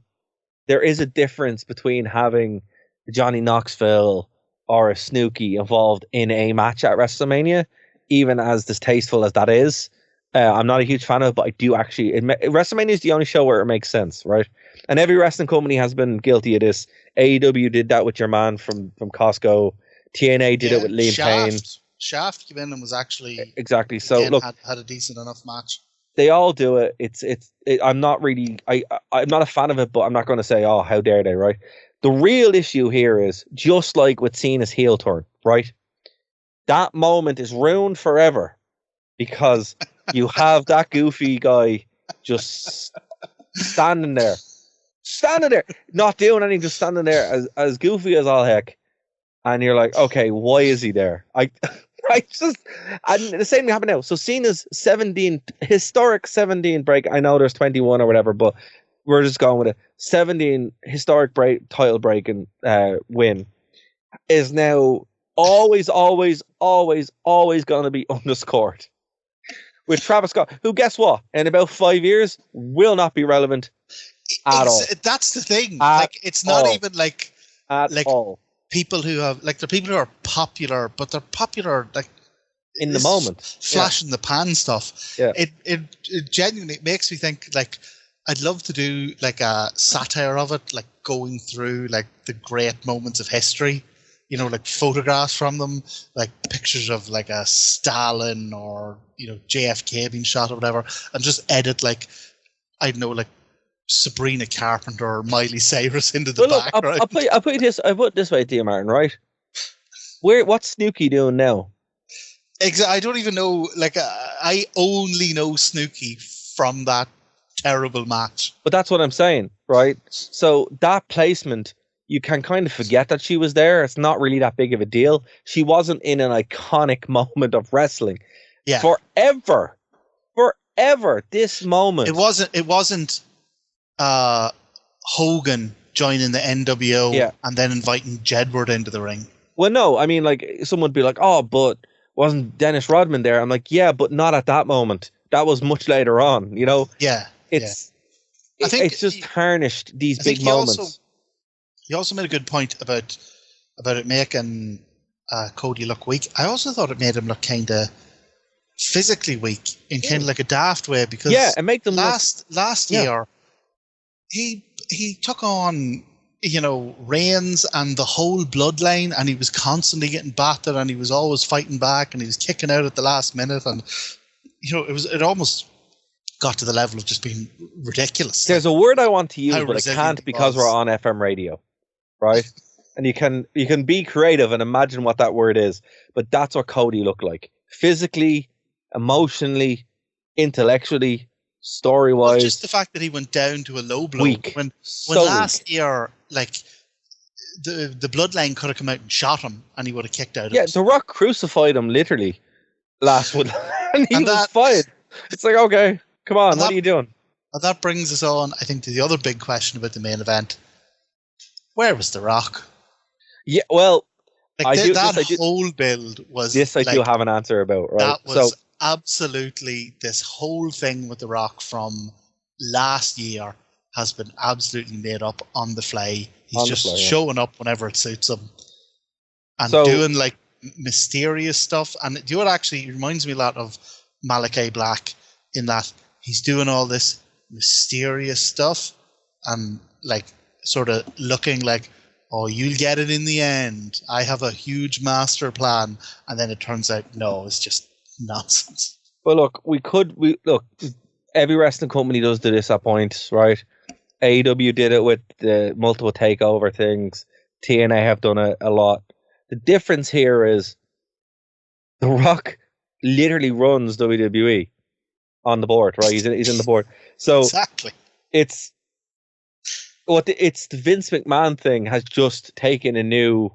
there is a difference between having Johnny Knoxville or a Snooki involved in a match at WrestleMania, even as distasteful as that is. I'm not a huge fan of it, but I do actually... WrestleMania is the only show where it makes sense, right? And every wrestling company has been guilty of this. AEW did that with your man from Costco. TNA did it with Liam Payne. Shaft came in and was actually... Exactly. So, look... Had a decent enough match. They all do it. I'm not really... I'm not a fan of it, but I'm not going to say, oh, how dare they, right? The real issue here is, just like with Cena's heel turn, right? That moment is ruined forever because you have that goofy guy just standing there, not doing anything, just standing there as goofy as all heck. And you're like, okay, why is he there? And the same thing happened now. So Cena's historic 17 break. I know there's 21 or whatever, but we're just going with a 17 historic title breaking win is now always going to be underscored with Travis Scott, who, guess what, in about 5 years will not be relevant at all. That's the thing. It's all. not even at all. People who have they're people who are popular, but they're popular in the moment, flash in the pan stuff. Yeah. It genuinely makes me think I'd love to do a satire of it, going through the great moments of history, photographs from them, pictures of a Stalin or JFK being shot or whatever, and just edit I don't know Sabrina Carpenter or Miley Cyrus into the background. I'll put it this way to you, Martin, right? What's Snooki doing now? Exactly. I don't even know. I only know Snooki from that terrible match. But that's what I'm saying, right? So that placement, you can kind of forget that she was there. It's not really that big of a deal. She wasn't in an iconic moment of wrestling. Yeah. Forever. This moment. It wasn't Hogan joining the NWO and then inviting Jedward into the ring. Well, no, I mean, someone would be like, oh, but wasn't Dennis Rodman there? I'm like, yeah, but not at that moment. That was much later on, Yeah. I think it's just tarnished these big moments. He also made a good point about it making Cody look weak. I also thought it made him look kind of physically weak in kind of a daft way, because and make them last year he took on Reigns and the whole bloodline, and he was constantly getting battered, and he was always fighting back, and he was kicking out at the last minute, and it almost got to the level of just being ridiculous. There's a word I want to use, but I can't because we're on FM radio, right? And you can be creative and imagine what that word is, but that's what Cody looked like. Physically, emotionally, intellectually, story-wise. Well, just the fact that he went down to a low blow. Weak. When last year, the bloodline could have come out and shot him, and he would have kicked out. Yeah, The Rock crucified him literally last week, and he was fine. It's like, okay, come on, what are you doing? And that brings us on, I think, to the other big question about the main event. Where was The Rock? Yeah, well, whole build was... This I do have an answer about, right? That was absolutely... This whole thing with The Rock from last year has been absolutely made up on the fly. He's just showing up whenever it suits him. And doing, mysterious stuff. And do you know what actually reminds me a lot of Malachi Black, in that he's doing all this mysterious stuff and sort of looking like, oh, you'll get it in the end. I have a huge master plan. And then it turns out, no, it's just nonsense. Well, look, every wrestling company does do this at points, right? AEW did it with the multiple takeover things. TNA have done it a lot. The difference here is The Rock literally runs WWE on the board, right? He's in the board. So exactly. It's the Vince McMahon thing has just taken a new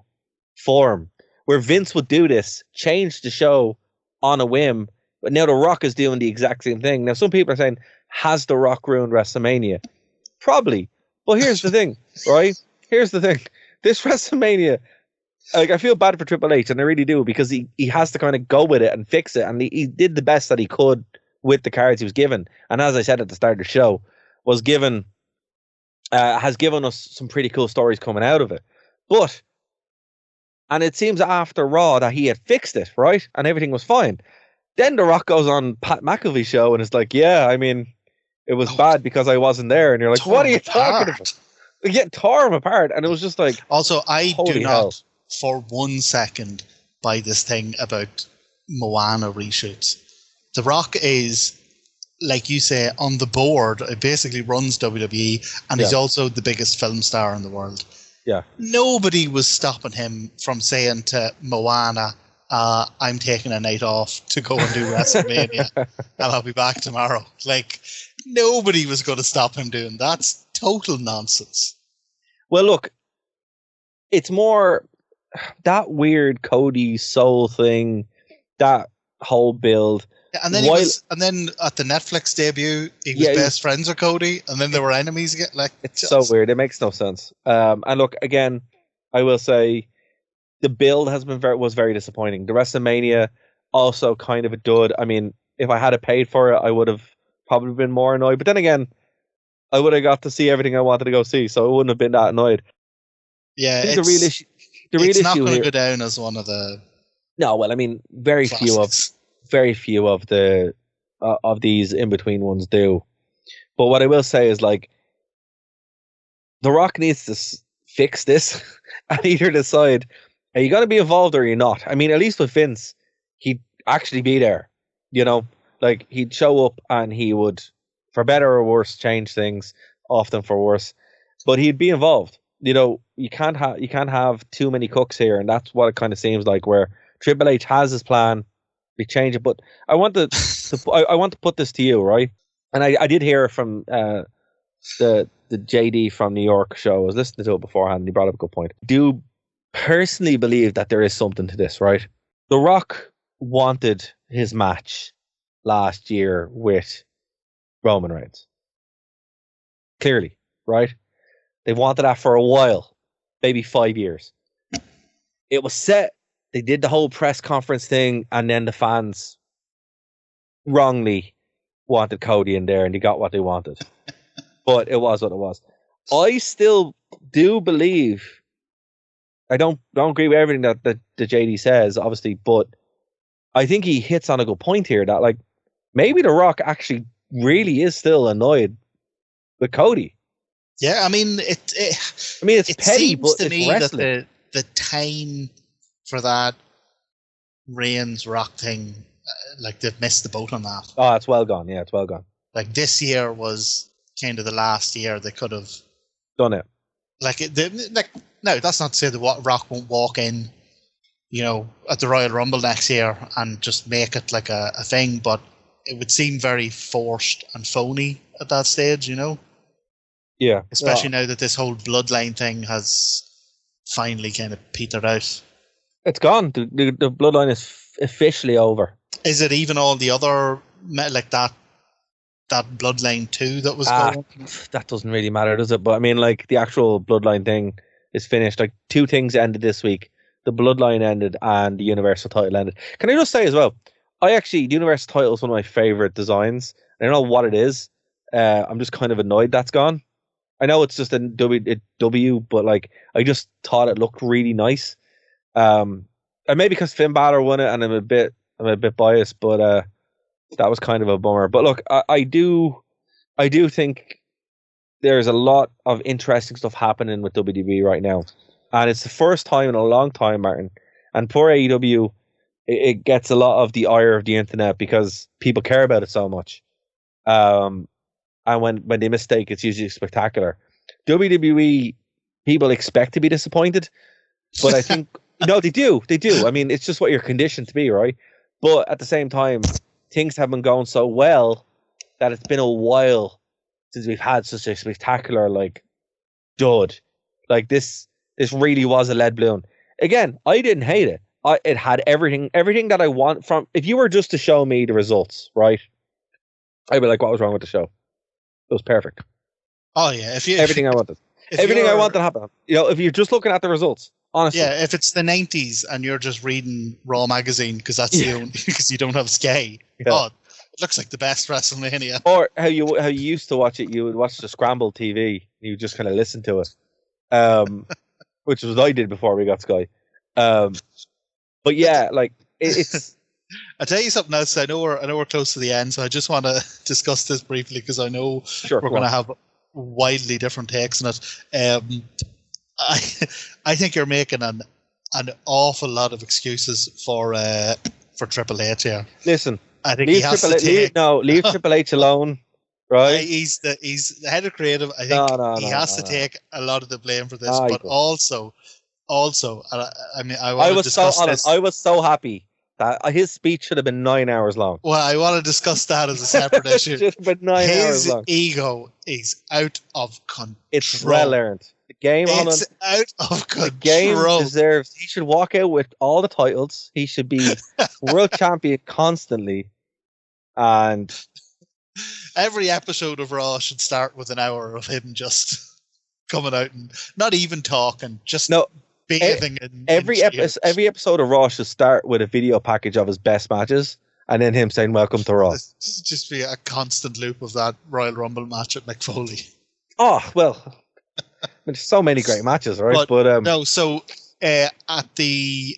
form, where Vince would do this, change the show on a whim, but now The Rock is doing the exact same thing. Now, some people are saying, has The Rock ruined WrestleMania? Probably. But here's the thing, right? Here's the thing. This WrestleMania, I feel bad for Triple H, and I really do, because he has to kind of go with it and fix it, and he did the best that he could with the cards he was given. And as I said at the start of the show, has given us some pretty cool stories coming out of it. And it seems after Raw that he had fixed it, right? And everything was fine. Then The Rock goes on Pat McAfee's show and it's like, yeah, I mean, it was bad because I wasn't there. And you're like, what are you talking about? Yeah, tore him apart. And it was just like... Also, I do not for 1 second buy this thing about Moana reshoots. The Rock is, like you say, on the board. It basically runs WWE, and he's also the biggest film star in the world. Yeah. Nobody was stopping him from saying to Moana, I'm taking a night off to go and do WrestleMania, and I'll be back tomorrow. Nobody was going to stop him doing that. That's total nonsense. Well, look, it's more that weird Cody soul thing that whole build. And then and then at the Netflix debut, he was best friends with Cody, and then they were enemies again. Like, it's so weird. It makes no sense. And look, again, I will say the build was very disappointing. The WrestleMania also kind of a dud. I mean, if I had it paid for it, I would have probably been more annoyed. But then again, I would have got to see everything I wanted to go see, so I wouldn't have been that annoyed. Yeah, the real issue. The real it's not issue going to here, go down as one of the. No, well, I mean, very few of the of these in between ones do. But what I will say is, like, The Rock needs to fix this and either decide, are you going to be involved or are you not? I mean, at least with Vince, he'd actually be there. You know, like, he'd show up and he would, for better or worse, change things, often for worse. But he'd be involved. You know, you can't have too many cooks here, and that's what it kind of seems like. Where Triple H has his plan, we change it. But I want to I want to put this to you, right? And I did hear from the JD from New York show. I was listening to it beforehand, and he brought up a good point. Do personally believe that there is something to this, right? The Rock wanted his match last year with Roman Reigns. Clearly, right? They wanted that for a while, maybe 5 years. It was set. They did the whole press conference thing, and then the fans wrongly wanted Cody in there, and they got what they wanted. But it was what it was. I still do believe. I don't agree with everything that the JD says, obviously, but I think he hits on a good point here that, like, maybe The Rock actually really is still annoyed with Cody. Yeah, I mean, it's petty, but to it's me wrestling. that the time for that Reigns Rock thing, like, they've missed the boat on that. Oh, it's well gone. Yeah, it's well gone. Like, this year was kind of the last year they could have done it. No, that's not to say the Rock won't walk in, you know, at the Royal Rumble next year and just make it like a thing, but it would seem very forced and phony at that stage, you know? Yeah. Especially now that this whole bloodline thing has finally kind of petered out. It's gone. The bloodline is officially over. Is it even all the other, like that bloodline too that was going? That doesn't really matter, does it? But I mean, like, the actual bloodline thing is finished. Like, two things ended this week. The bloodline ended and the Universal title ended. Can I just say as well, the Universal title is one of my favorite designs. I don't know what it is. I'm just kind of annoyed that's gone. I know it's just a W, but, like, I just thought it looked really nice. And maybe because Finn Balor won it, and I'm a bit biased, but that was kind of a bummer. But look, I do think there's a lot of interesting stuff happening with WWE right now, and it's the first time in a long time, Martin. And poor AEW, it gets a lot of the ire of the internet because people care about it so much. And when they mistake, it's usually spectacular. WWE people expect to be disappointed, but I think no, they do. I mean, it's just what you're conditioned to be, right? But at the same time, things have been going so well that it's been a while since we've had such a spectacular, like, dud. Like, this really was a lead balloon. Again, I didn't hate it. It had everything that I want from. If you were just to show me the results, right, I'd be like, what was wrong with the show? It was perfect. Oh yeah, everything I wanted. Everything I wanted happened. You know, if you're just looking at the results, honestly. Yeah, if it's the 90s and you're just reading Raw magazine because that's the only, because you don't have Sky. Yeah. Oh, it looks like the best WrestleMania. Or how you used to watch it, you would watch the scrambled TV. You just kind of listen to it, which was what I did before we got Sky. But yeah, like it's. I'll tell you something else. I know we're close to the end, so I just want to discuss this briefly because I know we're going to have widely different takes on it. I think you're making an awful lot of excuses for Triple H here. Listen, I think he has to take. Leave Triple H alone. Right? He's the head of creative. I think he has to take a lot of the blame for this, but also, I mean, I was so honest. I was so happy that his speech should have been 9 hours long. Well, I want to discuss that as a separate issue. Should have been 9 hours long. His ego is out of control. It's well earned. game, it's out of the game control. deserves. He should walk out with all the titles. He should be world champion constantly. And every episode of Raw should start with an hour of him just coming out and not even talking, just bathing in every episode of Raw should start with a video package of his best matches, and then him saying "Welcome to Raw." Just be a constant loop of that Royal Rumble match at Mick Foley. Oh well, there's so many great matches, right? But no, so at the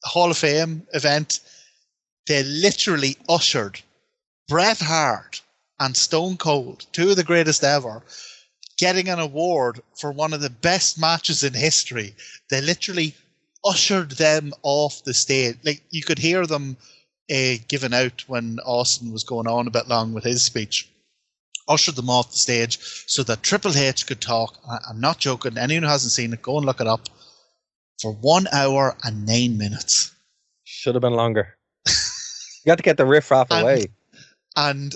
Hall of Fame event, they literally ushered Bret Hart and Stone Cold, two of the greatest ever, getting an award for one of the best matches in history. They literally ushered them off the stage. Like, you could hear them giving out when Austin was going on a bit long with his speech. Ushered them off the stage so that Triple H could talk. I'm not joking. Anyone who hasn't seen it, go and look it up. For 1 hour and 9 minutes. Should have been longer. You got to get the riff-raff away. And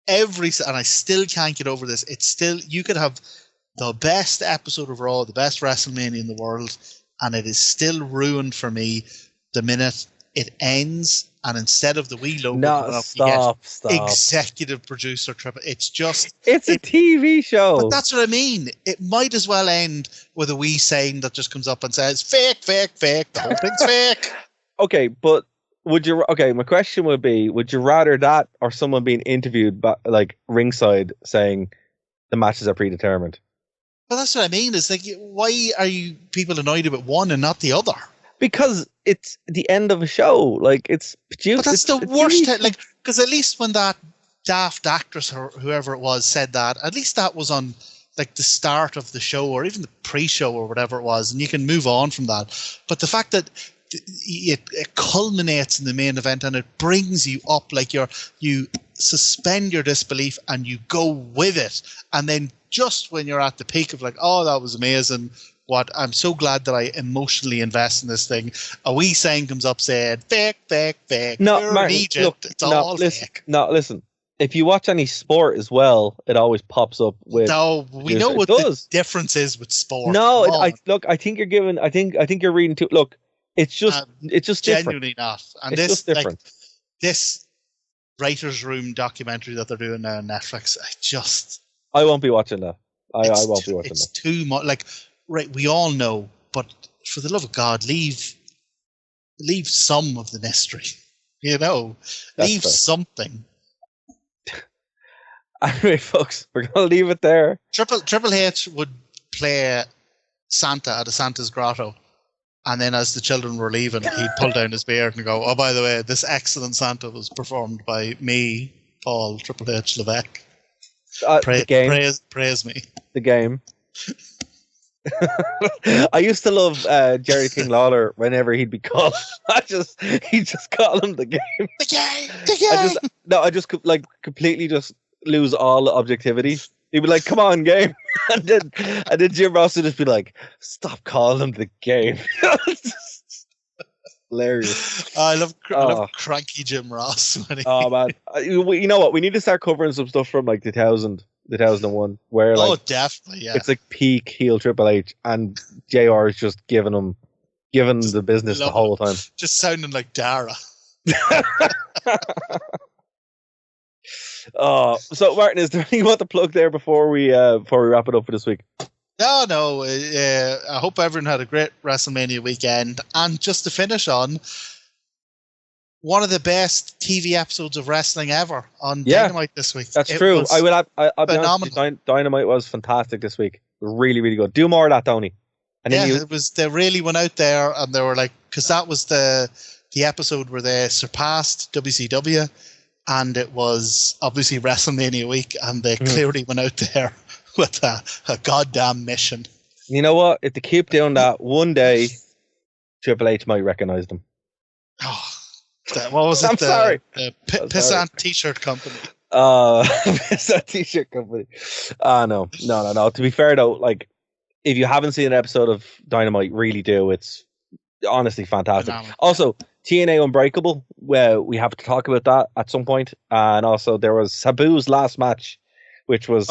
I still can't get over this. It's still, you could have the best episode of Raw, the best WrestleMania in the world, and it is still ruined for me the minute it ends, and instead of the wee logo, stop. Executive producer triple. It's a TV show. But that's what I mean. It might as well end with a wee sign that just comes up and says fake, fake, fake. The whole thing's fake. Okay, but my question would be, would you rather that or someone being interviewed like ringside saying the matches are predetermined? Well, that's what I mean. Is like, why are you people annoyed about one and not the other? Because it's the end of a show. Like, it's produced. But that's the worst. Like, because at least when that daft actress or whoever it was said that, at least that was on like the start of the show or even the pre-show or whatever it was, and you can move on from that. But the fact that it culminates in the main event and it brings you up, like you suspend your disbelief and you go with it, and then just when you're at the peak of like, oh, that was amazing, I'm so glad that I emotionally invest in this thing, a wee sign comes up saying fake, fake, fake. No, you're Martin, in Egypt. look, it's all fake. No, listen. If you watch any sport as well, it always pops up with. No, we know what the difference is with sport. No, I think you're giving. I think you're reading too. Look, it's just genuinely different. Not. And it's just different. Like, this writers' room documentary that they're doing now on Netflix, I won't be watching that. I won't be watching that. It's too much. Like, right, we all know, but for the love of God, leave some of the mystery. You know, leave fair. Something. Anyway, folks, we're gonna leave it there. Triple H would play Santa at a Santa's grotto, and then as the children were leaving, he'd pull down his beard and go, "Oh, by the way, this excellent Santa was performed by me, Paul Triple H Levesque. Praise me." The game. I used to love Jerry King Lawler whenever he'd be called matches. He'd just call him the game. The game. I just completely just lose all objectivity. He'd be like, "Come on, game," and then Jim Ross would just be like, "Stop calling him the game." Hilarious. I love cranky Jim Ross. Oh man, you know what? We need to start covering some stuff from like 2001, where like, definitely, yeah, it's like peak heel Triple H, and JR is just giving the business the whole time, just sounding like Darragh. So Martin, is there anything you want to plug there before we wrap it up for this week? No. I hope everyone had a great WrestleMania weekend, and just to finish on, one of the best TV episodes of wrestling ever on Dynamite this week. That's true. I'll be honest, Dynamite was fantastic this week. Really, really good. Do more of that, Tony. And then they really went out there and they were like, because that was the episode where they surpassed WCW, and it was obviously WrestleMania week, and they clearly went out there with a goddamn mission. You know what? If they keep doing that, one day Triple H might recognize them. Oh, what was it? I'm sorry. The Pissant T-shirt company. Pissant T-shirt company. No. To be fair though, like, if you haven't seen an episode of Dynamite, really do. It's honestly fantastic. Phenomenal. Also, TNA Unbreakable, where we have to talk about that at some point. And also, there was Sabu's last match which was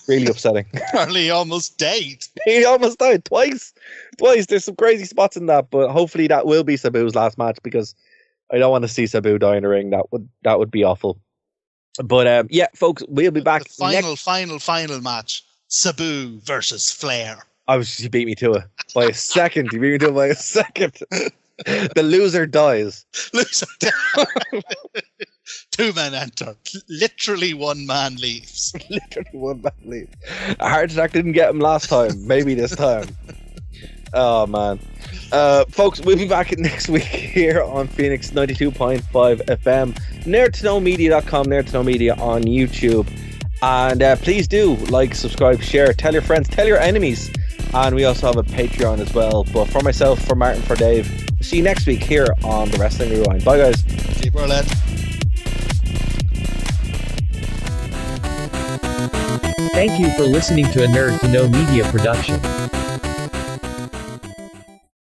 really upsetting. Charlie almost died. He almost died twice. There's some crazy spots in that, but hopefully that will be Sabu's last match, because I don't want to see Sabu die in the ring. That would be awful. But yeah, folks, we'll be back. The final match: Sabu versus Flair. You beat me to it by a second. The loser dies. Two men enter. Literally one man leaves. A heart attack didn't get him last time. Maybe this time. Oh, man. Folks, we'll be back next week here on Phoenix 92.5 FM. nerdtoknowmedia.com, nerdtoknowmedia on YouTube. And please do like, subscribe, share, tell your friends, tell your enemies. And we also have a Patreon as well. But for myself, for Martin, for Dave, see you next week here on the Wrestling Rewind. Bye, guys. Keep rolling. Thank you for listening to a Nerd to Know Media production.